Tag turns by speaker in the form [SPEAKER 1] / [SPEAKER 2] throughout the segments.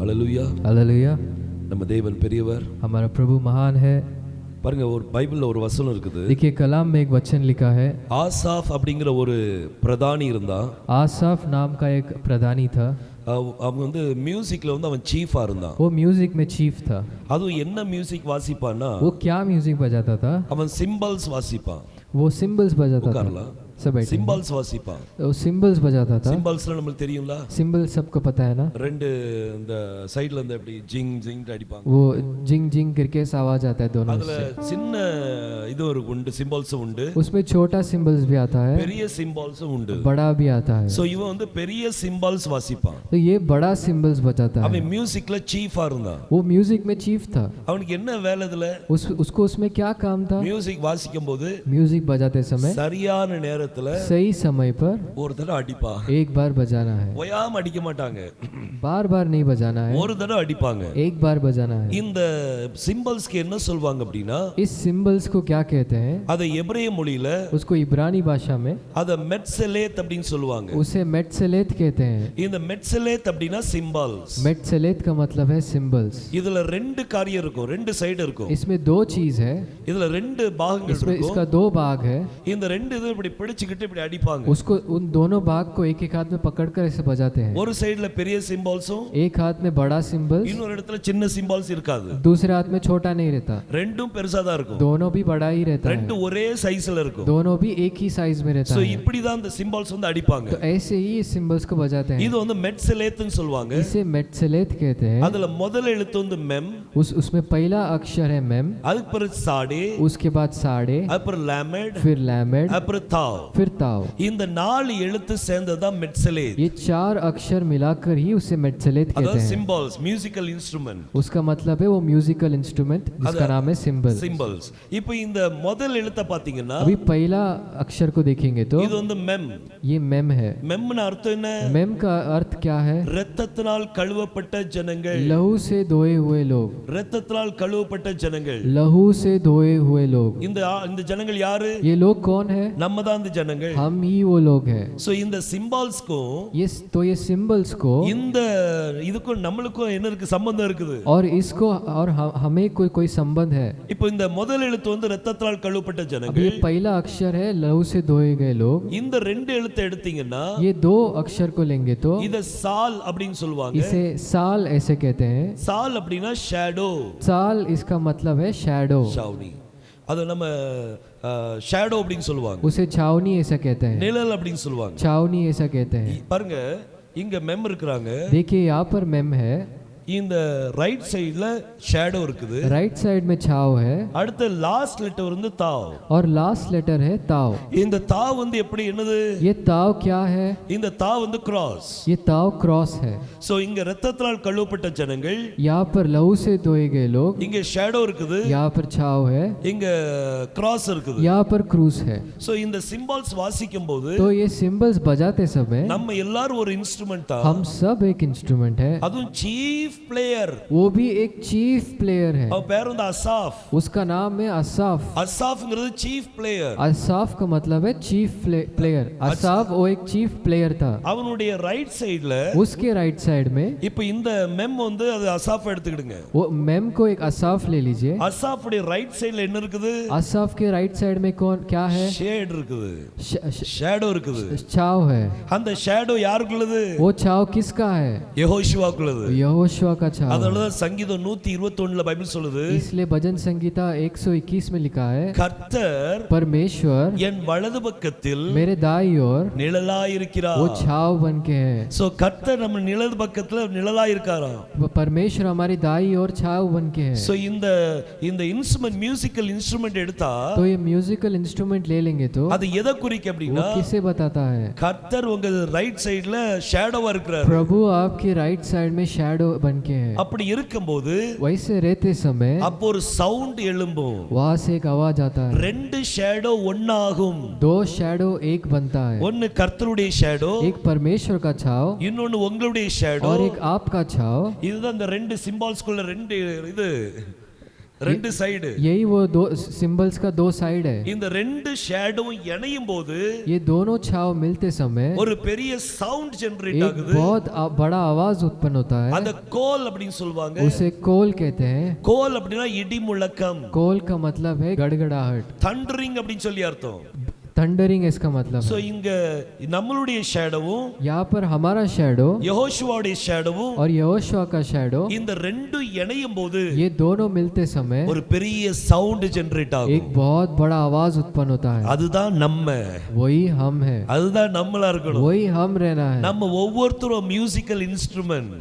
[SPEAKER 1] ஹalleluya
[SPEAKER 2] hallelujah.
[SPEAKER 1] நம்ம தேவன் பெரியவர்.
[SPEAKER 2] हमारा प्रभु महान है।
[SPEAKER 1] பாருங்க, ஒரு பைபிள்ல ஒரு வசனம் இருக்குது.
[SPEAKER 2] देखिए कलाम में एक वचन लिखा है।
[SPEAKER 1] ஆசாஃப் அப்படிங்கிற ஒரு பிரதானி இருந்தான்.
[SPEAKER 2] आसाफ नाम का एक प्रधानी था।
[SPEAKER 1] அவன் வந்து மியூசிக்ல வந்து அவன் சீஃபா இருந்தான்.
[SPEAKER 2] वो म्यूजिक में चीफ था।
[SPEAKER 1] அதுவும் என்ன மியூசிக் வாசிப்பான்னா,
[SPEAKER 2] वो क्या म्यूजिक बजाता था?
[SPEAKER 1] அவன் சிம்பல்ஸ் வாசிப்பான்.
[SPEAKER 2] वो सिंबल्स बजाता था। सब बैठे।
[SPEAKER 1] சிம்பல்ஸ் வாசிப்பான்.
[SPEAKER 2] वो सिंबल्स बजाता था।
[SPEAKER 1] சிம்பல்ஸ்ல நமக்கு தெரியும்ல,
[SPEAKER 2] सिंबल सबको पता है ना?
[SPEAKER 1] ரெண்டு இந்த சைடுல இருந்து அப்படி ஜிங் ஜிங் அடிப்பாங்க.
[SPEAKER 2] वो जिंग जिंग करके आवाज आता है दोनों
[SPEAKER 1] அதுல சின்ன இது ஒரு உண்டு, சிம்பல்ஸும் உண்டு.
[SPEAKER 2] उसमें छोटा सिंबल्स भी आता है,
[SPEAKER 1] பெரிய சிம்பல்ஸும் உண்டு,
[SPEAKER 2] बड़ा भी आता है।
[SPEAKER 1] சோ இவன் வந்து பெரிய சிம்பல்ஸ் வாசிப்பான்.
[SPEAKER 2] तो ये बड़ा सिंबल्स बजाता है।
[SPEAKER 1] அவன் மியூசிக்ல சீஃபா இருந்தான்.
[SPEAKER 2] वो म्यूजिक में चीफ था।
[SPEAKER 1] அவனுக்கு என்ன வேலை இதுல?
[SPEAKER 2] उसको उसमें क्या काम था?
[SPEAKER 1] மியூசிக் வாசிக்கும்போது
[SPEAKER 2] म्यूजिक बजाते समय
[SPEAKER 1] சரியான நேரத்துல
[SPEAKER 2] सही समय पर
[SPEAKER 1] ஒரு தடவை அடிப்பா.
[SPEAKER 2] एक बार बजाना है,
[SPEAKER 1] ஓயாம அடிக்க மாட்டாங்க.
[SPEAKER 2] बार बार नहीं बजाना है,
[SPEAKER 1] ஒரு தடவை அடிப்பாங்க.
[SPEAKER 2] एक बार बजाना है।
[SPEAKER 1] இந்த சிம்பல்ஸ்க்கு என்ன சொல்வாங்க அப்படினா,
[SPEAKER 2] इस सिंबल्स को क्या कहते हैं?
[SPEAKER 1] அதை எபிரேய மொழியில
[SPEAKER 2] उसको इब्रानी भाषा में
[SPEAKER 1] அத மெட்சலேத் அப்படினு சொல்வாங்க.
[SPEAKER 2] उसे मेट्सेलेत कहते हैं।
[SPEAKER 1] இந்த மெட்சலேத் அப்படினா சிம்பல்ஸ்.
[SPEAKER 2] मेट्सेलेत का मतलब है सिंबल्स।
[SPEAKER 1] இதுல ரெண்டு காரியம் இருக்கும், ரெண்டு சைடு இருக்கும்.
[SPEAKER 2] इसमें दो चीज है,
[SPEAKER 1] இதுல ரெண்டு பாகங்கள்
[SPEAKER 2] इसमें
[SPEAKER 1] இருக்கும்.
[SPEAKER 2] इसका दो भाग है।
[SPEAKER 1] இந்த ரெண்டு இது இப்படி பிடிச்சிக்கிட்டு இப்படி அடிப்பாங்க.
[SPEAKER 2] उसको उन दोनों भाग को एक एक हाथ में पकड़कर ऐसे बजाते हैं।
[SPEAKER 1] ஒரு சைடுல பெரிய சிம்பல்ஸும்,
[SPEAKER 2] एक हाथ में बड़ा सिंबल्स,
[SPEAKER 1] இன்னொரு இடத்துல சின்ன சிம்பல்ஸ் இருக்காது.
[SPEAKER 2] दूसरे हाथ में छोटा नहीं रहता,
[SPEAKER 1] ரெண்டும் பெருசா தான் இருக்கும்.
[SPEAKER 2] दोनों भी बड़ा ही रहता है,
[SPEAKER 1] ரெண்டு ஒரே சைஸ்ல இருக்கும்.
[SPEAKER 2] दोनों भी एक ही साइज में रहता
[SPEAKER 1] சோ
[SPEAKER 2] है।
[SPEAKER 1] இப்படி தான் இந்த சிம்பல்ஸ் வந்து அடிப்பாங்க.
[SPEAKER 2] तो ऐसे ही इस सिंबल्स को बजाते हैं।
[SPEAKER 1] இது வந்து மெட்சலேத்னு சொல்வாங்க.
[SPEAKER 2] इसे मेट्सेलेत कहते हैं।
[SPEAKER 1] அதுல முதல் எழுத்து வந்து மெம்,
[SPEAKER 2] उसमें पहला अक्षर है मेम,
[SPEAKER 1] அதுக்கு பிறகு சாடே,
[SPEAKER 2] उसके बाद साड़े,
[SPEAKER 1] அப்புறம் லாமெட்,
[SPEAKER 2] फिर लैमेड,
[SPEAKER 1] அப்புறம் தாவ்.
[SPEAKER 2] फिर ताव।
[SPEAKER 1] இந்த நாலு எழுத்து சேர்ந்ததா மெட்சலேத்.
[SPEAKER 2] ये चार अक्षर मिलाकर ही उसे मेट्सेलेत कहते
[SPEAKER 1] அதாவது
[SPEAKER 2] हैं।
[SPEAKER 1] Cymbals, musical instrument.
[SPEAKER 2] उसका मतलब है वो म्यूजिकल इंस्ट्रूमेंट जिसका नाम है सिंबल।
[SPEAKER 1] சிம்பல்ஸ். இப்போ இந்த முதல் எழுத்தை பாத்தீங்கன்னா,
[SPEAKER 2] अभी पहला अक्षर को देखेंगे तो
[SPEAKER 1] இது வந்து மெம்.
[SPEAKER 2] ये मेम है।
[SPEAKER 1] மெம்னா அர்த்தம் என்ன?
[SPEAKER 2] मेम का अर्थ क्या है?
[SPEAKER 1] இரத்தத்தினால் கழுவப்பட்ட ஜனங்கள்.
[SPEAKER 2] लहू से धोए हुए लोग।
[SPEAKER 1] இரத்தத்தினால் கழுவப்பட்ட ஜனங்கள்.
[SPEAKER 2] लहू से धोए हुए लोग।
[SPEAKER 1] இந்த ஜனங்கள் யாரு?
[SPEAKER 2] ये लोग कौन है?
[SPEAKER 1] நம்ம தான் இந்த ஜனங்கள்.
[SPEAKER 2] हम ही वो लोग हैं।
[SPEAKER 1] சோ இந்த சிம்பல்ஸ்க்கும்
[SPEAKER 2] ये सिंबल्स को
[SPEAKER 1] இந்த இதுக்கும் நம்மளுக்கும் என்ன இருக்கு? சம்பந்தம் இருக்குது.
[SPEAKER 2] और इसको और हमें कोई संबंध है।
[SPEAKER 1] இப்போ இந்த முதல் எழுத்து வந்து இரத்தத்தால் கழுவப்பட்ட
[SPEAKER 2] अब
[SPEAKER 1] ஜனங்கள்.
[SPEAKER 2] ये पहला अक्षर है लहू से धोए गए लोग।
[SPEAKER 1] இந்த ரெண்டு எழுத்தை எடுத்தீங்கன்னா,
[SPEAKER 2] ये दो अक्षर को लेंगे तो
[SPEAKER 1] இத சால் அப்படினு சொல்வாங்க.
[SPEAKER 2] इसे साल ऐसे कहते हैं।
[SPEAKER 1] சால் அப்படினா ஷேடோ.
[SPEAKER 2] साल इसका मतलब है शैडो।
[SPEAKER 1] ஷாவ்னி. அது நம்ம ஷேடோ அப்படினு சொல்வாங்க.
[SPEAKER 2] उसे छावनी ऐसा कहते हैं।
[SPEAKER 1] நிழல் அப்படினு சொல்வாங்க.
[SPEAKER 2] छावनी ऐसा कहते हैं।
[SPEAKER 1] பாருங்க, இங்க மெம் இருக்குறாங்க.
[SPEAKER 2] देखिए यहाँ पर मेम है,
[SPEAKER 1] இந்த ரைட் சைடுல ஷேடோ இருக்குது,
[SPEAKER 2] राइट साइड में छाव है,
[SPEAKER 1] அடுத்து லாஸ்ட் லெட்டர் வந்து தாவ்.
[SPEAKER 2] और लास्ट लेटर है ताव।
[SPEAKER 1] இந்த தாவ் வந்து எப்படி என்னது?
[SPEAKER 2] ये ताव क्या है?
[SPEAKER 1] இந்த தாவ் வந்து கிராஸ்.
[SPEAKER 2] ये ताव क्रॉस है।
[SPEAKER 1] சோ இங்க இரத்தத்தால் கழுவப்பட்ட ஜனங்கள்,
[SPEAKER 2] यहाँ पर लहू से धोए गए लोग,
[SPEAKER 1] இங்க ஷேடோ இருக்குது,
[SPEAKER 2] यहाँ पर छाव है,
[SPEAKER 1] இங்க கிராஸ் இருக்குது.
[SPEAKER 2] यहाँ पर क्रूस है।
[SPEAKER 1] சோ இந்த சிம்பல்ஸ் வாசிக்கும்போது
[SPEAKER 2] तो ये सिंबल्स बजाते समय
[SPEAKER 1] நம்ம எல்லாரும் ஒரு இன்ஸ்ட்ருமென்ட் தான்.
[SPEAKER 2] हम सब एक इंस्ट्रूमेंट है।
[SPEAKER 1] அதுவும் சீஃப் பிளேயர்.
[SPEAKER 2] वो भी एक चीफ प्लेयर है।
[SPEAKER 1] அவ பேர் வந்து அசாஃப்.
[SPEAKER 2] उसका नाम है असाफ।
[SPEAKER 1] அசாஃப்ங்கிறது chief player.
[SPEAKER 2] असाफ का मतलब है चीफ प्लेयर। असाफ वो एक चीफ प्लेयर था।
[SPEAKER 1] அவனுடைய ரைட் சைடுல,
[SPEAKER 2] उसके राइट साइड में,
[SPEAKER 1] இப்போ இந்த மெம் வந்து அது அசாஃப் எடுத்துக்கிடுங்க.
[SPEAKER 2] वो मेम को एक असाफ ले लीजिए।
[SPEAKER 1] அசாஃபுடைய ரைட் சைடுல என்ன இருக்குது?
[SPEAKER 2] असाफ के राइट साइड में कौन क्या है?
[SPEAKER 1] ஷேட் இருக்குது, ஷேடோ இருக்குது.
[SPEAKER 2] छाव है।
[SPEAKER 1] அந்த ஷேடோ யாருக்குள்ளது?
[SPEAKER 2] वो छाव किसका है?
[SPEAKER 1] யெகோஷுவாக்குள்ளது.
[SPEAKER 2] यहोशुआ का छाव।
[SPEAKER 1] அதனால தான் சங்கீதம் 121ல பைபிள் சொல்லுது,
[SPEAKER 2] इसलिए भजन संगीता 121 में लिखा है,
[SPEAKER 1] கர்த்தர்
[SPEAKER 2] परमेश्वर
[SPEAKER 1] என் வலது பக்கத்தில்
[SPEAKER 2] मेरे दाई ओर
[SPEAKER 1] நிழலாயிருக்கிறார்.
[SPEAKER 2] वो छाव बन के है।
[SPEAKER 1] சோ கர்த்தர் நம்ம நிழல் பக்கத்துல நிழலாயிருக்காராம்.
[SPEAKER 2] वो परमेश्वर हमारी दाई ओर छाव बन के है।
[SPEAKER 1] சோ இந்த இன்ஸ்ட்ருமென்ட், மியூசிக்கல் இன்ஸ்ட்ருமென்ட் எடுத்தா,
[SPEAKER 2] तो ये म्यूजिकल इंस्ट्रूमेंट ले लेंगे तो
[SPEAKER 1] அது எதை குறிக்க
[SPEAKER 2] वो
[SPEAKER 1] அப்படினா,
[SPEAKER 2] किसे बताता है?
[SPEAKER 1] கர்த்தர் உங்க ரைட் சைடுல ஷேடோவா இருக்கிறார்.
[SPEAKER 2] प्रभु आपके राइट साइड में शैडो बन के है।
[SPEAKER 1] அப்படி இருக்கும்போது
[SPEAKER 2] वैसे रहते समय
[SPEAKER 1] அப்போ ஒரு சவுண்ட் எழும்பும்.
[SPEAKER 2] वहां से एक आवाज आता है,
[SPEAKER 1] ரெண்டு ஷேடோ ஒன்னாகும்.
[SPEAKER 2] दो शैडो एक बनता है।
[SPEAKER 1] ஒன்னு கர்த்தருடைய ஷேடோ,
[SPEAKER 2] एक परमेश्वर का छाव
[SPEAKER 1] இன்னொன்னு உங்களுடைய ஷேடோ.
[SPEAKER 2] और एक आपका छाव।
[SPEAKER 1] இதுதான் இந்த ரெண்டு சிம்பால்ஸ்க்குள்ள ரெண்டு இது ரெண்டு சைடு.
[SPEAKER 2] यही वो दो सिंबल्स का दो साइड है.
[SPEAKER 1] இந்த ரெண்டு ஷேடோவும் இணையும் போது
[SPEAKER 2] ये दोनों छाव मिलते समय
[SPEAKER 1] ஒரு பெரிய சவுண்ட் ஜெனரேட்
[SPEAKER 2] एक
[SPEAKER 1] ஆகுது.
[SPEAKER 2] बहुत बड़ा आवाज उत्पन्न होता है.
[SPEAKER 1] அந்த கோல் அப்படினு சொல்வாங்க.
[SPEAKER 2] उसे कोल कहते हैं.
[SPEAKER 1] கோல் அப்படினா இடி முழக்கம்.
[SPEAKER 2] कोल का मतलब है गड़गड़ाहट.
[SPEAKER 1] थंडरिंग அப்படினு சொல்லி அர்த்தம்.
[SPEAKER 2] थंडरिंग इसका मतलब
[SPEAKER 1] சோ இங்க நம்மளுடைய ஷேடோவும்
[SPEAKER 2] यहाँ पर हमारा शैडो
[SPEAKER 1] யெகோஷுவாவுடைய ஷேடோவும்
[SPEAKER 2] और यहोशुआ का शैडो
[SPEAKER 1] இந்த ரெண்டு இணையும் போது
[SPEAKER 2] ये दोनों मिलते समय
[SPEAKER 1] ஒரு பெரிய சவுண்ட் ஜெனரேட் ஆகும்.
[SPEAKER 2] एक बहुत बड़ा आवाज उत्पन्न होता है.
[SPEAKER 1] அதுதான் நம்ம,
[SPEAKER 2] वही हम है,
[SPEAKER 1] அதுதான் நம்மளா இருக்கணும்.
[SPEAKER 2] वही हम रहना है.
[SPEAKER 1] நம்ம ஒவ்வொருத்தரும் மியூசிக்கல் இன்ஸ்ட்ருமெண்ட்.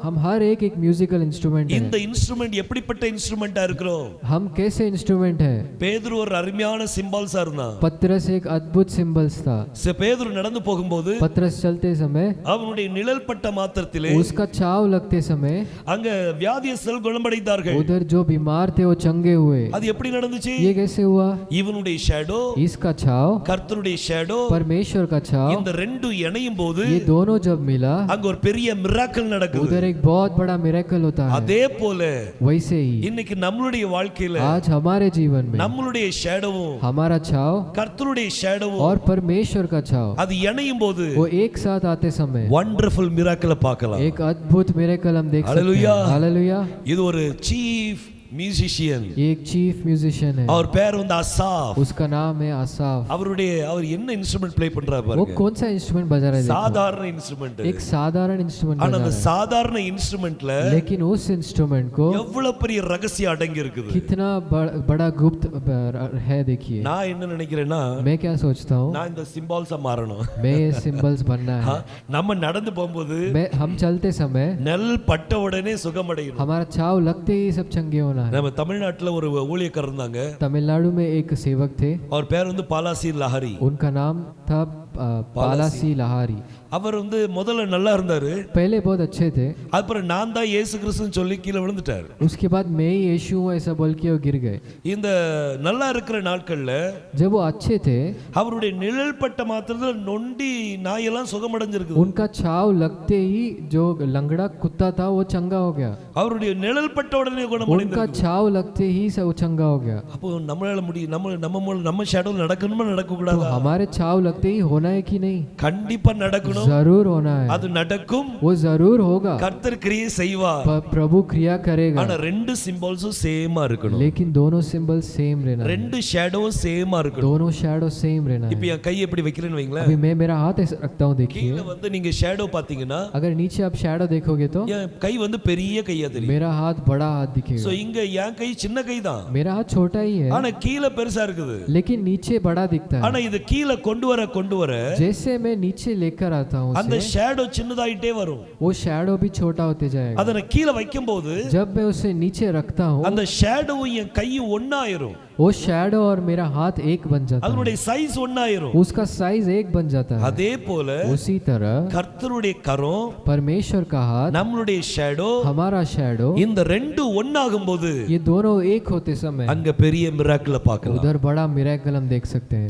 [SPEAKER 2] हम हर एक म्यूजिकल इंस्ट्रूमेंट है.
[SPEAKER 1] இந்த இன்ஸ்ட்ருமெண்ட் எப்படிப்பட்ட இன்ஸ்ட்ருமெண்டா இருக்கிறோம்?
[SPEAKER 2] हम कैसे इंस्ट्रूमेंट है?
[SPEAKER 1] பேதுரு ஒரு அருமையான சிம்பால்ஸா இருந்தான்.
[SPEAKER 2] पत्रस एक अद्भुत सिंबल्स था.
[SPEAKER 1] பேதுரு நடந்து போகும்போது
[SPEAKER 2] पत्रस चलते समय
[SPEAKER 1] அவனுடைய நிழல் பட்ட மாத்திரத்திலே
[SPEAKER 2] उसका छाव लगते समय
[SPEAKER 1] அங்க வியாதியஸ்தர்கள் குணமடைந்தார்கள்.
[SPEAKER 2] उधर जो बीमार थे वो चंगे हुए.
[SPEAKER 1] அது எப்படி நடந்துச்சு?
[SPEAKER 2] ये कैसे हुआ?
[SPEAKER 1] இவனுடைய ஷேடோ,
[SPEAKER 2] इसका छाव,
[SPEAKER 1] கர்த்தருடைய ஷேடோ,
[SPEAKER 2] परमेश्वर का छाव,
[SPEAKER 1] இந்த ரெண்டு இணையும் போது
[SPEAKER 2] ये दोनों जब मिला
[SPEAKER 1] அங்க ஒரு பெரிய மிராக்கிள் நடக்குது.
[SPEAKER 2] उधर एक बहुत बड़ा मिरेकल होता है.
[SPEAKER 1] அதே போல
[SPEAKER 2] वैसे ही
[SPEAKER 1] இன்னைக்கு நம்மளுடைய வாழ்க்கையில
[SPEAKER 2] आज हमारे जीवन में
[SPEAKER 1] நம்மளுடைய ஷேடோவும்
[SPEAKER 2] हमारा छाव
[SPEAKER 1] கர்த்தருடைய ஷேடோவும்
[SPEAKER 2] और परमेश्वर का छाव
[SPEAKER 1] அது இணையும் போது
[SPEAKER 2] वो एक साथ आते समय
[SPEAKER 1] வண்டர்ஃபுல் மிராக்கிளை பார்க்கலாம்.
[SPEAKER 2] एक अद्भुत मिरेकल हम देख सकते
[SPEAKER 1] हालेलुया.
[SPEAKER 2] हैं. हालेलुया.
[SPEAKER 1] இது ஒரு चीफ மியூசிஷியன்.
[SPEAKER 2] एक चीफ म्यूजिशियन है.
[SPEAKER 1] அவர் பேர் வந்து அசாப்.
[SPEAKER 2] उसका नाम है आसाफ.
[SPEAKER 1] அவர் என்ன இன்ஸ்ட்ருமெண்ட் ப்ளே பண்றாரு
[SPEAKER 2] वो
[SPEAKER 1] பாருங்க.
[SPEAKER 2] कौन सा इंस्ट्रूमेंट बजा रहा है?
[SPEAKER 1] சாதாரண இன்ஸ்ட்ருமெண்ட்.
[SPEAKER 2] एक साधारण इंस्ट्रूमेंट
[SPEAKER 1] ஆனா
[SPEAKER 2] बजा
[SPEAKER 1] அந்த
[SPEAKER 2] रहा है.
[SPEAKER 1] சாதாரண இன்ஸ்ட்ருமெண்ட்ல
[SPEAKER 2] लेकिन उस इंस्ट्रूमेंट को
[SPEAKER 1] எவ்வளவு பெரிய ரகசியம் அடங்கி இருக்குது.
[SPEAKER 2] कितना बड़ा गुप्त है देखिए.
[SPEAKER 1] நான் என்ன நினைக்கிறேன்னா,
[SPEAKER 2] मैं क्या सोचता हूँ,
[SPEAKER 1] நான் இந்த சிம்பால்ஸா மாறணும்.
[SPEAKER 2] मैं ये सिंबल्स बनना है.
[SPEAKER 1] நம்ம நடந்து போகும்போது
[SPEAKER 2] हम चलते समय
[SPEAKER 1] நெல் பட்ட உடனே சுகமடையணும்.
[SPEAKER 2] हमारा छाव लगते ही सब चंगे होना है.
[SPEAKER 1] நம்ம தமிழ்நாட்டுல ஒரு ஊழியக்காரர் இருந்தாங்க.
[SPEAKER 2] तमिलनाडु में एक सेवक थे.
[SPEAKER 1] அவர் பேர் வந்து பாலாசி லஹரி.
[SPEAKER 2] उनका नाम था पालासी लहारी.
[SPEAKER 1] அவர் வந்து முதல்ல நல்லா இருந்தாரு.
[SPEAKER 2] पहले बहुत अच्छे थे.
[SPEAKER 1] அப்புறம் நான் தான் இயேசு கிறிஸ்துன்னு சொல்லி கீழே விழுந்துட்டாரு.
[SPEAKER 2] उसके बाद मैं ही यीशु हूं ऐसा बोल के वो गिर गए.
[SPEAKER 1] இந்த நல்லா இருக்கிற நாட்கள்ல
[SPEAKER 2] जब वो अच्छे थे
[SPEAKER 1] அவருடைய நிழல் பட்ட மாத்திரத்துல நொண்டி நாயெல்லாம் சுகமடைஞ்சிருக்கு.
[SPEAKER 2] उनका छाव लगते ही जो लंगड़ा कुत्ता था वो चंगा हो गया.
[SPEAKER 1] அவருடைய நிழல் பட்ட உடனே
[SPEAKER 2] उनका
[SPEAKER 1] குணமடைந்திருக்கு.
[SPEAKER 2] छाव लगते ही वो चंगा हो गया.
[SPEAKER 1] அப்போ நம்மளால முடியும், நம்ம ஷேடோல நடக்கணுமா நடக்க
[SPEAKER 2] तो
[SPEAKER 1] கூடாதா?
[SPEAKER 2] हमारे छाव लगते ही होना है कि नहीं?
[SPEAKER 1] கண்டிப்பா நடக்கணும்.
[SPEAKER 2] जरूर होना है.
[SPEAKER 1] அது நடக்கும்.
[SPEAKER 2] वो जरूर होगा.
[SPEAKER 1] கர்த்தர் கிரியை செய்வார்.
[SPEAKER 2] प्रभु क्रिया करेगा.
[SPEAKER 1] ஆனா ரெண்டு சிம்பால்ஸும் சேமா இருக்கணும்.
[SPEAKER 2] लेकिन दोनों सिंबल सेम रहना है.
[SPEAKER 1] ரெண்டு ஷேடோவும் சேமா இருக்கணும்.
[SPEAKER 2] दोनों शैडो सेम रहना
[SPEAKER 1] இப்போ
[SPEAKER 2] है.
[SPEAKER 1] என் கை எப்படி வைக்கிறேன்னு வைங்களேன்.
[SPEAKER 2] अभी मैं मेरा हाथ ऐसे रखता हूँ देखिए.
[SPEAKER 1] கீழ வந்து நீங்க ஷேடோ பாத்தீங்கன்னா
[SPEAKER 2] अगर नीचे आप शैडो देखोगे तो
[SPEAKER 1] என் கை வந்து பெரிய கையா தெரியும்.
[SPEAKER 2] मेरा हाथ बड़ा हाथ
[SPEAKER 1] சோ
[SPEAKER 2] दिखेगा.
[SPEAKER 1] இங்க என் கை சின்ன கை தான்.
[SPEAKER 2] मेरा हाथ छोटा ही है
[SPEAKER 1] ஆனா கீழ பெருசா இருக்குது.
[SPEAKER 2] लेकिन नीचे बड़ा दिखता
[SPEAKER 1] ஆனா
[SPEAKER 2] है.
[SPEAKER 1] இது கீழ கொண்டு வர
[SPEAKER 2] जैसे मैं नीचे लेकर आता हूँ
[SPEAKER 1] அந்த
[SPEAKER 2] उसे,
[SPEAKER 1] ஷேடோ சின்னதாயிட்டே வரும்.
[SPEAKER 2] वो शैडो भी छोटा होते जाएगा.
[SPEAKER 1] அத நான் கீழ வைக்கும்போது
[SPEAKER 2] जब मैं उसे नीचे रखता हूँ
[SPEAKER 1] அந்த ஷேடோவும் என் கையும் ஒண்ணாயிரும்.
[SPEAKER 2] वो शैडो और मेरा हाथ एक बन जाता है.
[SPEAKER 1] அதனுடைய சைஸ் ஒண்ணாயிரும்.
[SPEAKER 2] उसका साइज एक बन जाता है.
[SPEAKER 1] அதே போல
[SPEAKER 2] उसी तरह
[SPEAKER 1] கர்த்தருடைய கரம்,
[SPEAKER 2] परमेश्वर का हाथ,
[SPEAKER 1] நம்மளுடைய ஷேடோ,
[SPEAKER 2] हमारा शैडो,
[SPEAKER 1] இந்த ரெண்டு ஒண்ணாகும்போது
[SPEAKER 2] ये दोनों एक होते समय
[SPEAKER 1] அங்க பெரிய மிராக்கிளை பார்க்கலாம்.
[SPEAKER 2] उधर बड़ा मिरेकल हम देख सकते हैं.